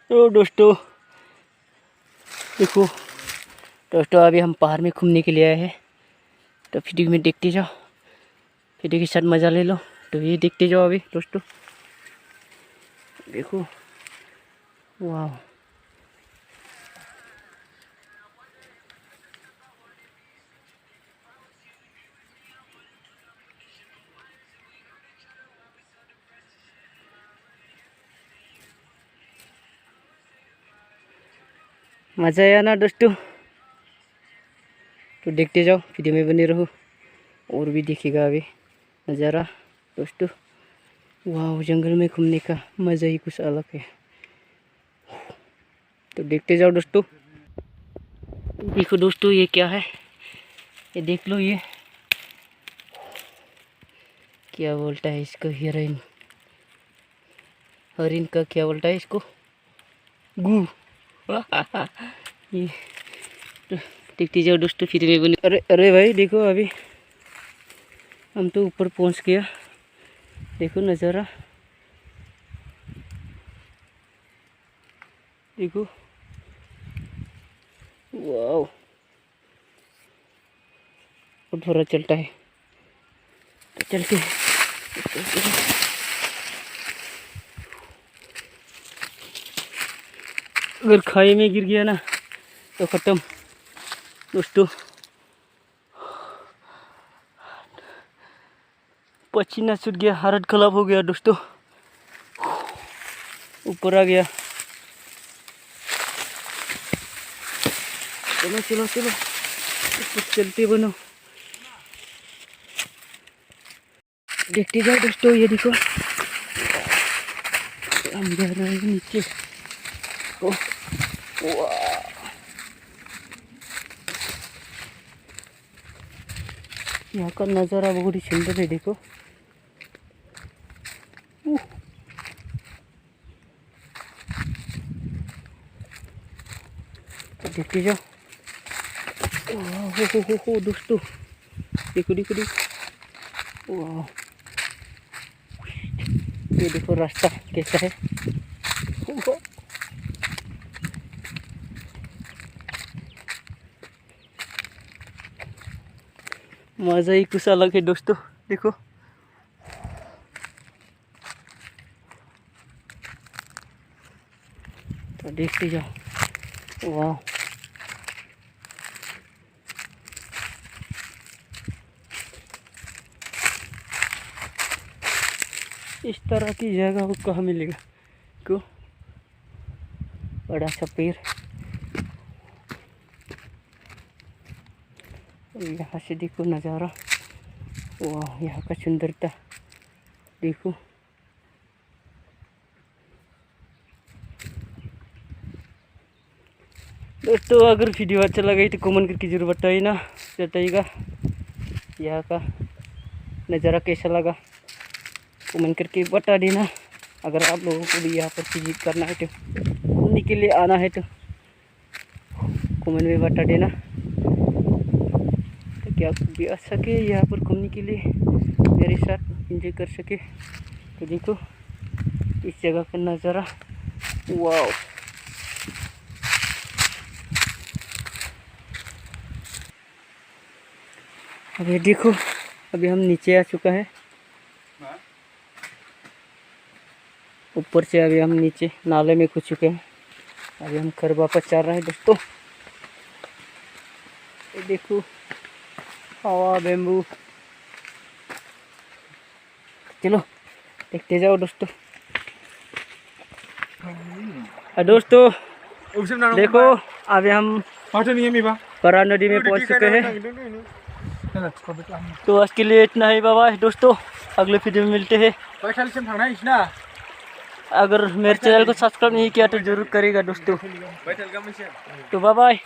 तो दोस्तों देखो, दोस्तों अभी हम पहाड़ में घूमने के लिए आए हैं। तो वीडियो में देखते जाओ, वीडियो के साथ मज़ा ले लो। तो ये देखते जाओ अभी दोस्तों, देखो वाह, मज़ा आया ना दोस्तों। तो देखते जाओ, वीडियो में बने रहो और भी देखिएगा अभी नज़ारा दोस्तों। वाह, जंगल में घूमने का मज़ा ही कुछ अलग है। तो देखते जाओ दोस्तों। देखो दोस्तों, ये क्या है, ये देख लो, ये क्या बोलता है इसको, हिरन, हरिन का क्या बोलता है इसको, गू। ये तो देखते जाओ दोस्तों, फिर में बने। अरे अरे भाई देखो, अभी हम तो ऊपर पहुंच गया। देखो नज़ारा, देखो वाह, बहुत भरा चलता है। तो चलते हैं। अगर खाई में गिर गया ना तो ख़त्म दोस्तों, पसीना छूट गया, हालत खराब हो गया दोस्तों। ऊपर आ गया। चलो चलो चलो, चलते बनो, देखते जाओ दोस्तों। ये देखो, हम जा रहे हैं नीचे। वाह, यहाँ का नज़ारा बहुत ही सुंदर है। देखो तो देखते जाओ। हो दोस्तों, देखो देखो देखो, वाह, ये देखो रास्ता कैसा है। मज़ा ही कुछ अलग है दोस्तों, देखो। तो देखते जाओ, वाह, इस तरह की जगह को कहाँ मिलेगा, क्यों, बड़ा सा पेड़। यहाँ से देखो नज़ारा, वाह, यहाँ का सुंदरता देखो। दोस्तों अगर वीडियो अच्छा लगा तो कमेंट करके जरूर बताइएगा यहाँ का नज़ारा कैसा लगा, कमेंट करके बता देना। अगर आप लोगों को भी यहाँ पर विजिट करना है तो, घूमने के लिए आना है तो कमेंट में बता देना, ताकि आप भी आ सके यहाँ पर घूमने के लिए, मेरे साथ एंजॉय कर सके। तो देखो इस जगह का नज़ारा, वाह। अभी देखो, अभी हम नीचे आ चुका है, ऊपर से अभी हम नीचे नाले में कूद चुके हैं। अभी हम घर वापस चल रहे हैं दोस्तों। ये देखो, हवा, बेम्बू, चलो देखते जाओ दोस्तों। दोस्तों देखो, अभी हम परा नदी में पहुंच चुके हैं। तो आज के लिए इतना ही, बाय दोस्तों, अगले वीडियो में मिलते हैं। अगर मेरे चैनल को सब्सक्राइब नहीं किया तो जरूर करेगा दोस्तों। तो बाय बाय।